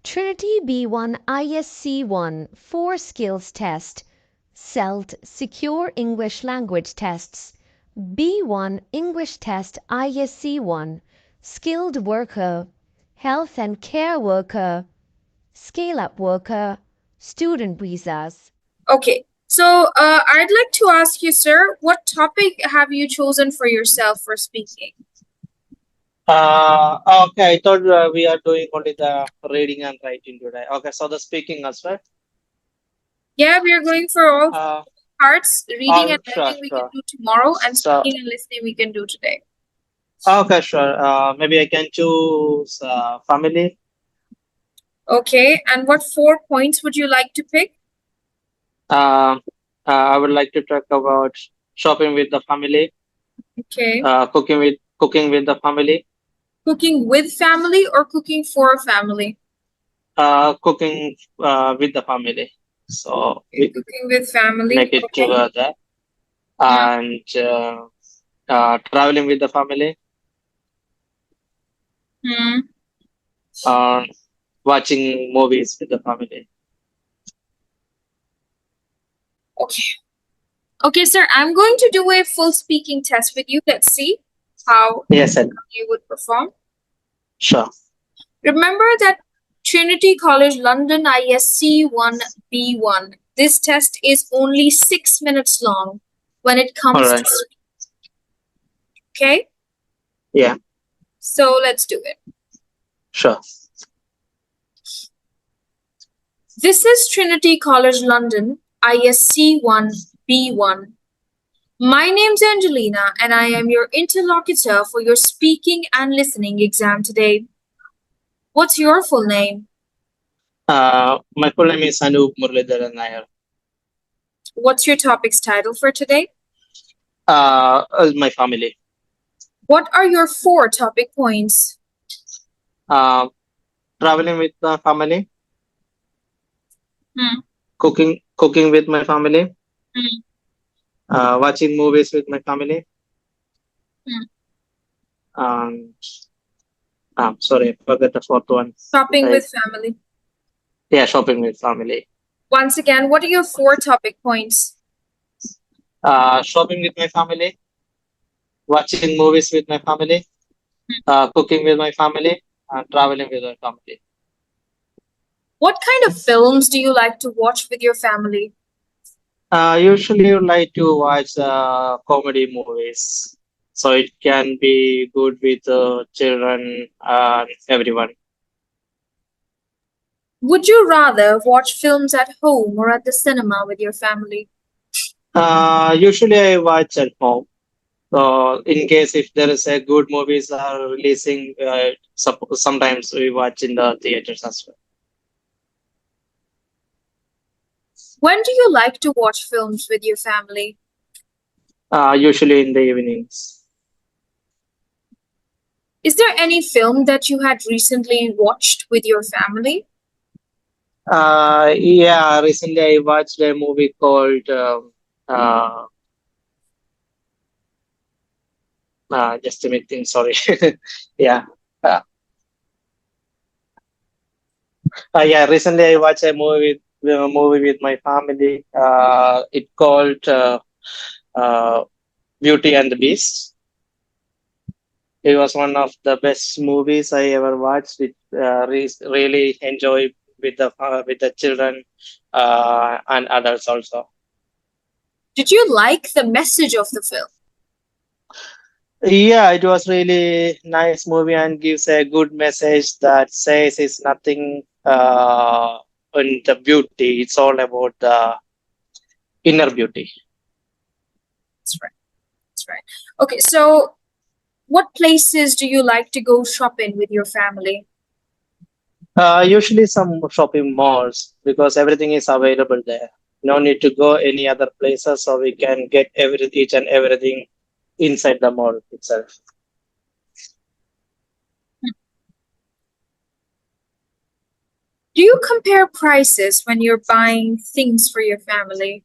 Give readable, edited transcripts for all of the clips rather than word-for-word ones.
Trinity B1 ISE 4 Skills Test, SELT Secure English Language Tests, B1 English Test ISE Skilled Worker, Health and Care Worker, Scale-Up Worker, Student Visas. Okay, so I'd like to ask you, sir, what topic have you chosen for yourself for speaking? Okay, I thought we are doing only the reading and writing today. Okay, so the speaking as well. Yeah, we are going for all parts. Reading and Sure, writing we can do tomorrow, and So, speaking and listening we can do today. okay, sure. Maybe I can choose family. Okay, and what 4 points would you like to pick? I would like to talk about shopping with the family. Okay. Cooking with the family. Cooking with family or cooking for family? Cooking with the family. So we Cooking with family. make it Okay. together. And traveling with the family. Watching movies with the family. Okay. Okay, sir, I'm going to do a full speaking test with you. Let's see how you would perform. Sure. Remember that Trinity College London ISE 1 B1. This test is only 6 minutes long when it comes to okay? Yeah. So let's do it. Sure. This is Trinity College London ISE 1 B1. My name's Angelina and I am your interlocutor for your speaking and listening exam today. What's your full name? My full name is Anup Muralidharan Nair. What's your topic's title for today? My family. What are your 4 topic points? Traveling with my family. Cooking with my family. Watching movies with my family. Sorry, I forgot the 4th one. Shopping with family. Yeah, shopping with family. Once again, what are your 4 topic points? Shopping with my family. Watching movies with my family. Cooking with my family. Traveling with my family. What kind of films do you like to watch with your family? Usually you like to watch comedy movies. So it can be good with children and everyone. Would you rather watch films at home or at the cinema with your family? Usually I watch at home. So in case if there is a good movies are releasing, sometimes we watch in the theaters as well. When do you like to watch films with your family? Usually in the evenings. Is there any film that you had recently watched with your family? Yeah, recently I watched a movie called just a minute, sorry. Yeah. Yeah, recently I watched a movie with my family. It called Beauty and the Beast. It was one of the best movies I ever watched. It really enjoyed with the children and adults also. Did you like the message of the film? Yeah, it was really nice movie and gives a good message that says it's nothing in the beauty. It's all about the inner beauty. That's right. That's right. Okay, so what places do you like to go shopping with your family? Usually some shopping malls because everything is available there. No need to go any other places, so we can get each and everything inside the mall itself. Do you compare prices when you're buying things for your family?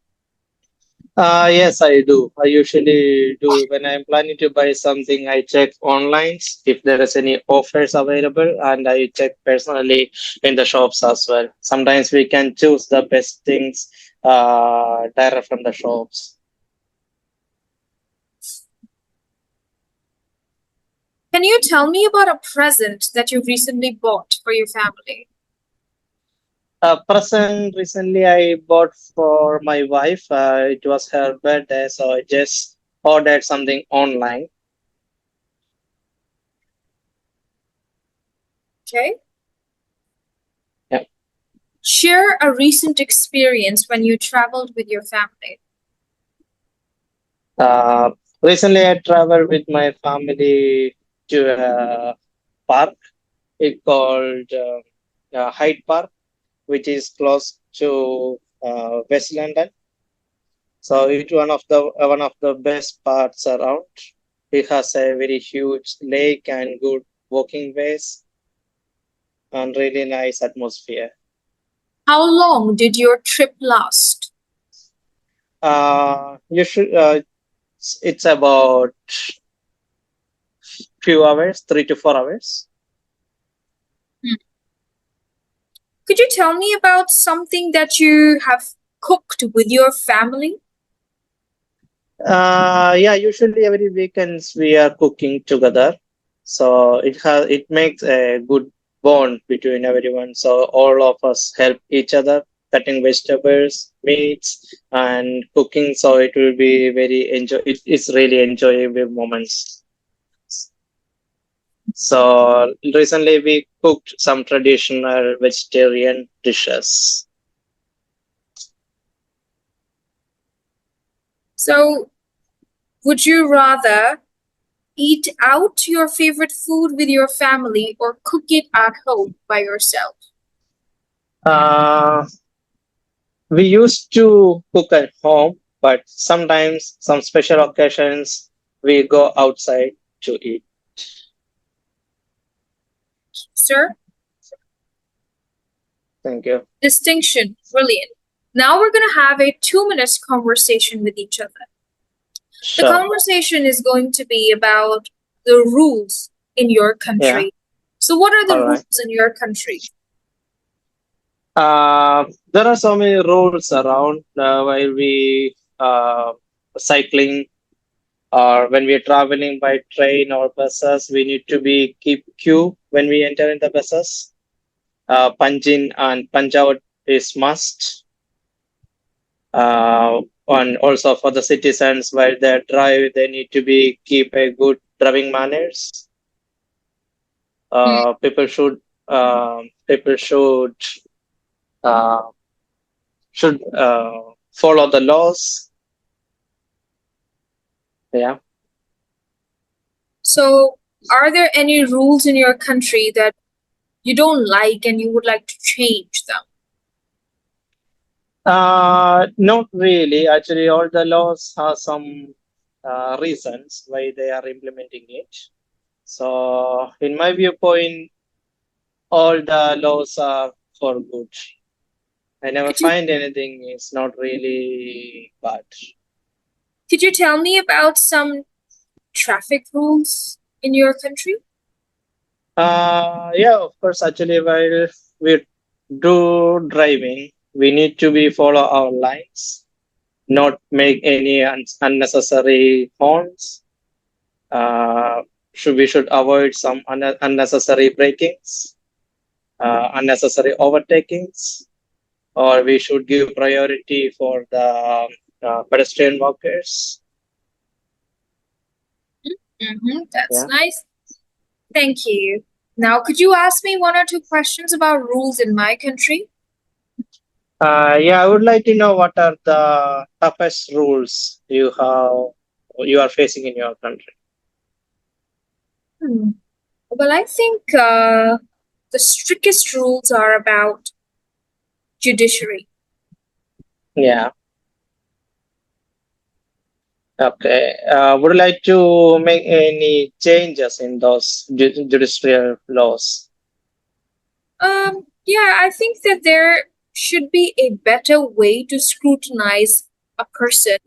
Yes, I do. I usually do when I'm planning to buy something. I check online if there is any offers available, and I check personally in the shops as well. Sometimes we can choose the best things direct from the shops. Can you tell me about a present that you recently bought for your family? A present recently I bought for my wife. It was her birthday, so I just ordered something online. Okay. Yeah. Share a recent experience when you traveled with your family. Uh, Recently I traveled with my family to a park. It called Hyde Park, which is close to West London. So it's one of the best parts around. It has a very huge lake and good walking ways and really nice atmosphere. How long did your trip last? You should. It's about few hours, 3 to 4 hours. Hmm. Could you tell me about something that you have cooked with your family? Yeah, usually every weekends we are cooking together, so it makes a good bond between everyone. So all of us help each other cutting vegetables, meats, and cooking. So it will be very enjoy. It's really enjoyable moments. So recently we cooked some traditional vegetarian dishes. So, would you rather eat out your favorite food with your family or cook it at home by yourself? Uh, we used to cook at home, but sometimes some special occasions we go outside to eat. Sir, Thank you. distinction, brilliant. Now we're going to have a 2 minutes conversation with each other. The Sure. conversation is going to be about the rules in your Yeah. country. So, what are the All right. rules in your country? There are so many rules around while we cycling or when we are traveling by train or buses. We need to be keep queue when we enter in the buses. Punch in and punch out is must. And also for the citizens while they drive, they need to be keep a good driving manners. Hmm. People uh, should follow the laws. Yeah. So, are there any rules in your country that you don't like and you would like to change them? Not really. Actually, all the laws have some reasons why they are implementing it. So, in my viewpoint, all the laws are for good. I never Could you find anything is not really bad. could you tell me about some traffic rules in your country? Yeah, of course. Actually, while we do driving, we need to be follow our lines, not make any unnecessary horns. Uh, we should avoid some unnecessary brakings, unnecessary overtakings, or we should give priority for the pedestrian walkers. That's Yeah. nice. Thank you. Now, could you ask me one or two questions about rules in my country? Yeah, I would like to know what are the toughest rules you are facing in your country. Hmm. Well, I think the strictest rules are about judiciary. Yeah. Okay. Would you like to make any changes in those judicial laws? Yeah, I think that there should be a better way to scrutinize a person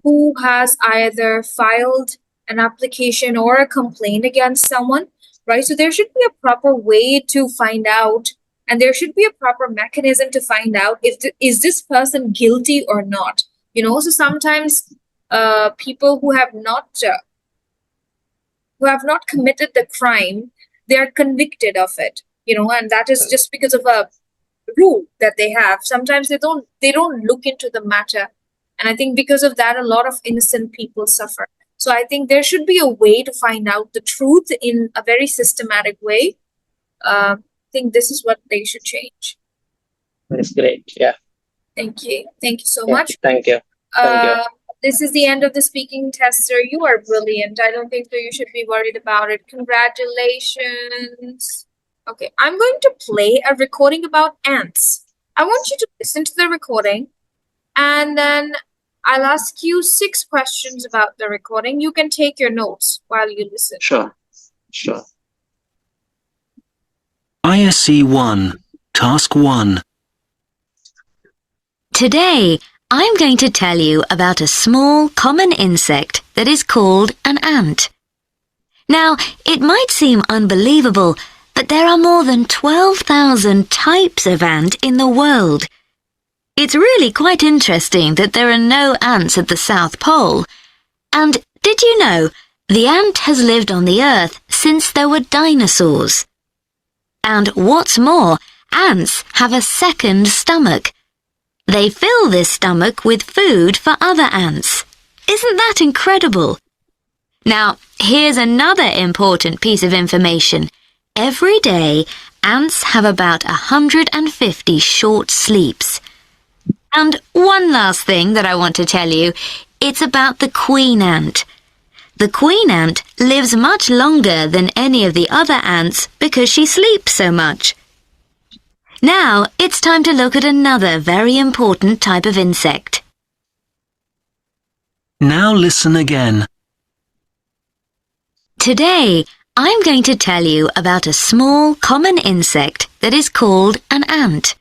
who has either filed an application or a complaint against someone, right? So there should be a proper way to find out, and there should be a proper mechanism to find out if is this person guilty or not. So sometimes people who have not committed the crime, they are convicted of it, and that is just because of a rule that they have. Sometimes they don't look into the matter, and I think because of that, a lot of innocent people suffer. So I think there should be a way to find out the truth in a very systematic way. I think this is what they should change. That's great. Yeah. Thank you so Yeah. much. Thank you. This is the end of the speaking test, sir. You are brilliant. I don't think so you should be worried about it. Congratulations. Okay, I'm going to play a recording about ants. I want you to listen to the recording, and then I'll ask you 6 questions about the recording. You can take your notes while you listen. Sure. ISE 1, Task 1. Today, I'm going to tell you about a small common insect that is called an ant. Now, it might seem unbelievable, but there are more than 12,000 types of ant in the world. It's really quite interesting that there are no ants at the South Pole. And did you know, the ant has lived on the Earth since there were dinosaurs. And what's more, ants have a second stomach. They fill this stomach with food for other ants. Isn't that incredible? Now, here's another important piece of information. Every day, ants have about 150 short sleeps. And one last thing that I want to tell you, it's about the queen ant. The queen ant lives much longer than any of the other ants because she sleeps so much. Now, it's time to look at another very important type of insect. Now listen again. Today, I'm going to tell you about a small common insect that is called an ant.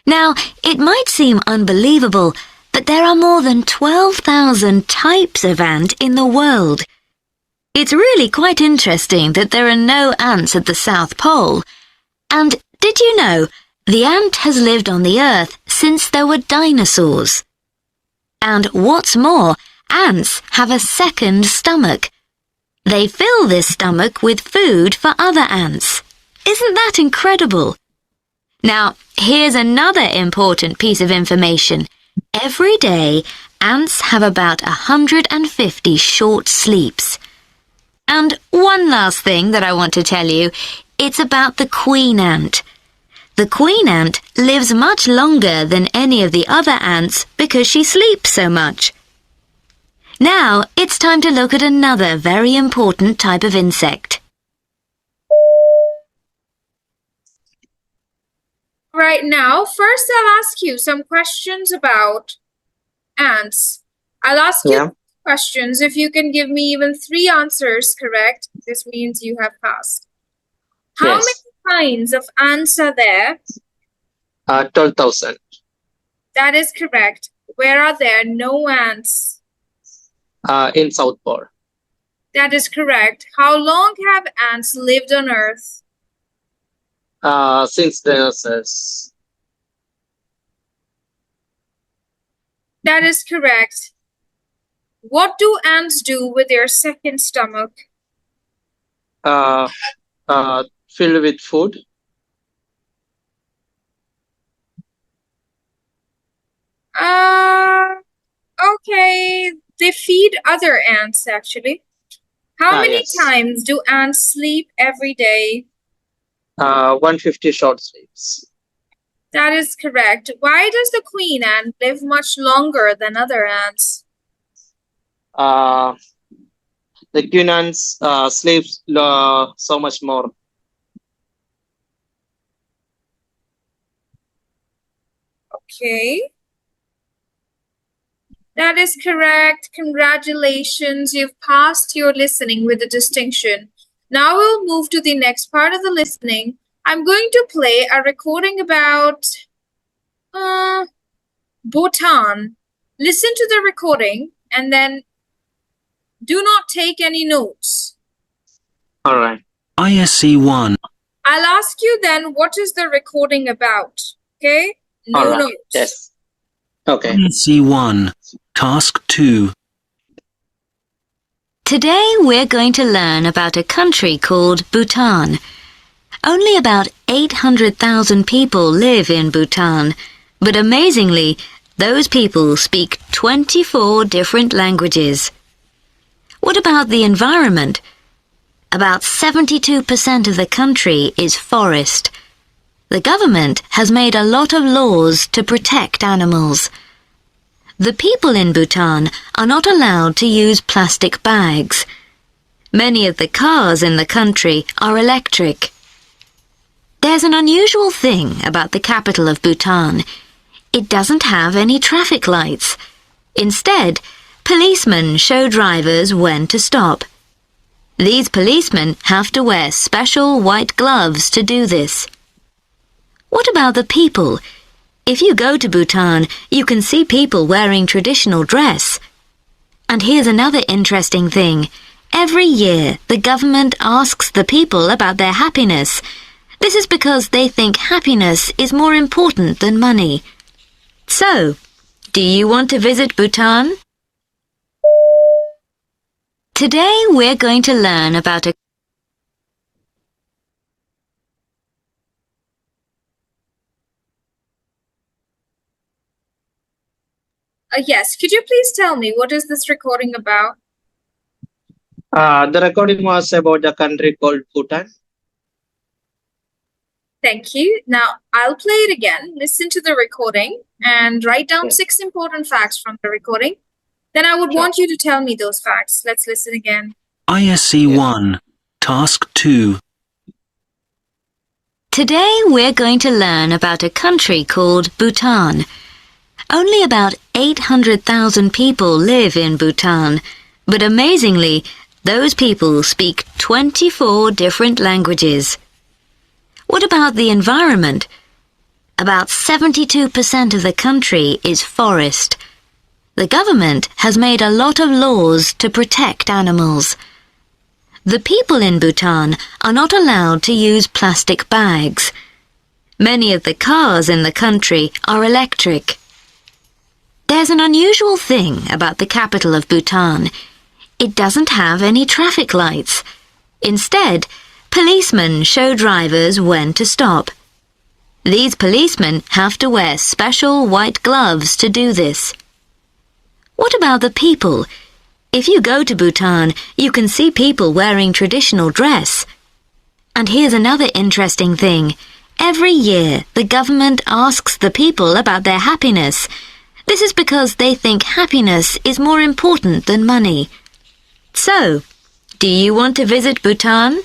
Now, it might seem unbelievable, but there are more than 12,000 types of ant in the world. It's really quite interesting that there are no ants at the South Pole. And did you know, the ant has lived on the Earth since there were dinosaurs. And what's more, ants have a second stomach. They fill this stomach with food for other ants. Isn't that incredible? Now, here's another important piece of information. Every day, ants have about 150 short sleeps. And one last thing that I want to tell you, it's about the queen ant. The queen ant lives much longer than any of the other ants because she sleeps so much. Now, it's time to look at another very important type of insect. Right now, first I'll ask you some questions about ants. I'll ask you questions. If you can give me even 3 answers correct, this means you have passed. How many kinds of ants are there? 12,000. That is correct. Where are there no ants? In South Pole. That is correct. How long have ants lived on Earth? Since dinosaurs. That is correct. What do ants do with their second stomach? Filled with food. Okay. They feed other ants, actually. How many times do ants sleep every day? 150 short sleeps. That is correct. Why does the queen ant live much longer than other ants? The queen ants sleeps so much more. Okay. That is correct. Congratulations. You've passed your listening with a distinction. Now we'll move to the next part of the listening. I'm going to play a recording about Bhutan. Listen to the recording and then do not take any notes. All right. ISE 1. I'll ask you then, what is the recording about? Okay? No All right. notes. Yes. Okay. ISE 1. Task 2. Today we're going to learn about a country called Bhutan. Only about 800,000 people live in Bhutan, but amazingly, those people speak 24 different languages. What about the environment? About 72% of the country is forest. The government has made a lot of laws to protect animals. The people in Bhutan are not allowed to use plastic bags. Many of the cars in the country are electric. There's an unusual thing about the capital of Bhutan. It doesn't have any traffic lights. Instead, policemen show drivers when to stop. These policemen have to wear special white gloves to do this. What about the people? If you go to Bhutan, you can see people wearing traditional dress. And here's another interesting thing. Every year, the government asks the people about their happiness. This is because they think happiness is more important than money. So, do you want to visit Bhutan? Today we're going to learn about a Yes, could you please tell me what is this recording about? The recording was about a country called Bhutan. Thank you. Now, I'll play it again. Listen to the recording and write down Yes. 6 important facts from the recording. Then I would Sure. want you to tell me those facts. Let's listen again. ISE 1. Task 2. Today we're going to learn about a country called Bhutan. Only about 800,000 people live in Bhutan, but amazingly, those people speak 24 different languages. What about the environment? About 72% of the country is forest. The government has made a lot of laws to protect animals. The people in Bhutan are not allowed to use plastic bags. Many of the cars in the country are electric. There's an unusual thing about the capital of Bhutan. It doesn't have any traffic lights. Instead, policemen show drivers when to stop. These policemen have to wear special white gloves to do this. What about the people? If you go to Bhutan, you can see people wearing traditional dress. And here's another interesting thing. Every year, the government asks the people about their happiness. This is because they think happiness is more important than money. So, do you want to visit Bhutan?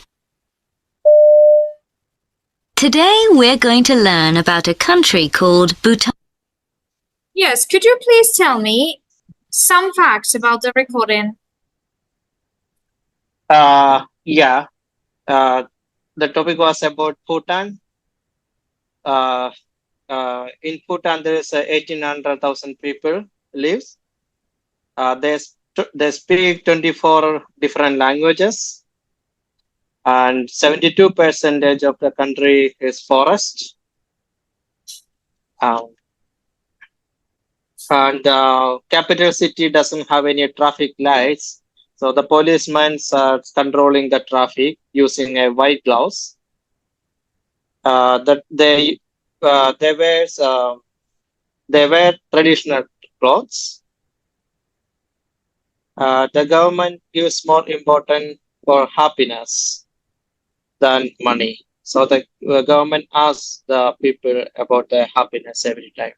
Today we're going to learn about a country called Bhutan. Yes, could you please tell me some facts about the recording? Yeah. The topic was about Bhutan. In Bhutan, there is 1,800,000 people lives. They speak 24 different languages, and 72% of the country is forest. And the capital city doesn't have any traffic lights, so the policemen are controlling the traffic using a white gloves. That they wear traditional clothes. The government gives more important for happiness than money. So the government asks the people about their happiness every time.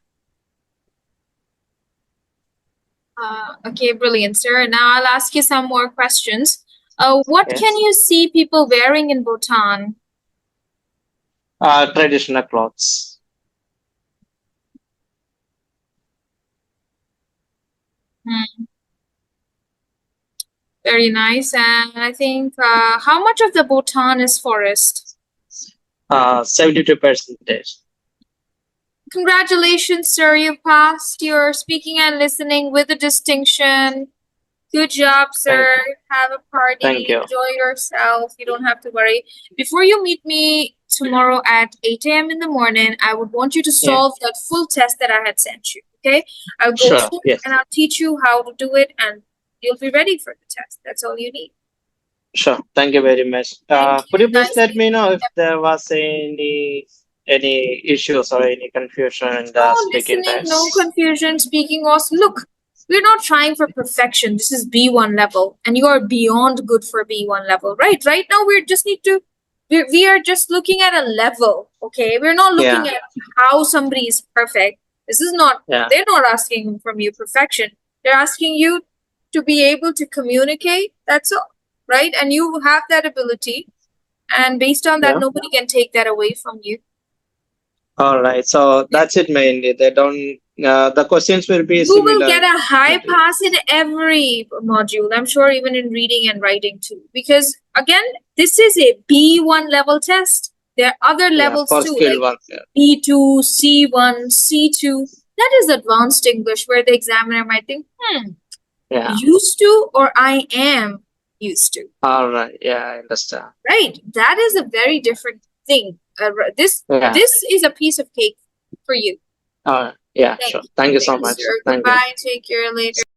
Okay, brilliant, sir. Now I'll ask you some more questions. What Yes. can you see people wearing in Bhutan? Traditional clothes. Very nice. And I think, how much of the Bhutan is forest? 72%. Congratulations, sir. You passed your speaking and listening with a distinction. Good job, sir. Have a party. Thank you. Enjoy yourself. You don't have to worry. Before you meet me tomorrow at 8 a.m. in the morning, I would want you to solve that full test that I had sent you. Okay? I'll go Sure. through it Yes. and I'll teach you how to do it, and you'll be ready for the test. That's all you need. Sure. Thank you very much. Thank Could you please Nice let me know if there was any issues or any confusion in the No speaking listening, no test? confusion, speaking was look, we're not trying for perfection. This is B1 level, and you are beyond good for B1 level, right? Right now, we are just looking at a level, okay? We're not looking Yeah. at how somebody is perfect. This is not, Yeah. they're not asking from you perfection. They're asking you to be able to communicate. That's all, right? And you have that ability. And based on that, Yeah. nobody can take that away from you. All right. So that's it mainly. They don't. The questions will be You similar. will get a high to- pass in every module. I'm sure even in reading and writing too. Because again, this is a B1 level test. There are other Yeah, levels for too, skill like one. Yeah. B2, C1, C2. That is advanced English where the examiner might think, Yeah. used to or I am used to. All right. Yeah, I understand. Right. That is a very different thing. This Yeah. is a piece of cake for you. Yeah. Sure. Thank you so much. Sir. Thank you. Goodbye. Take care later.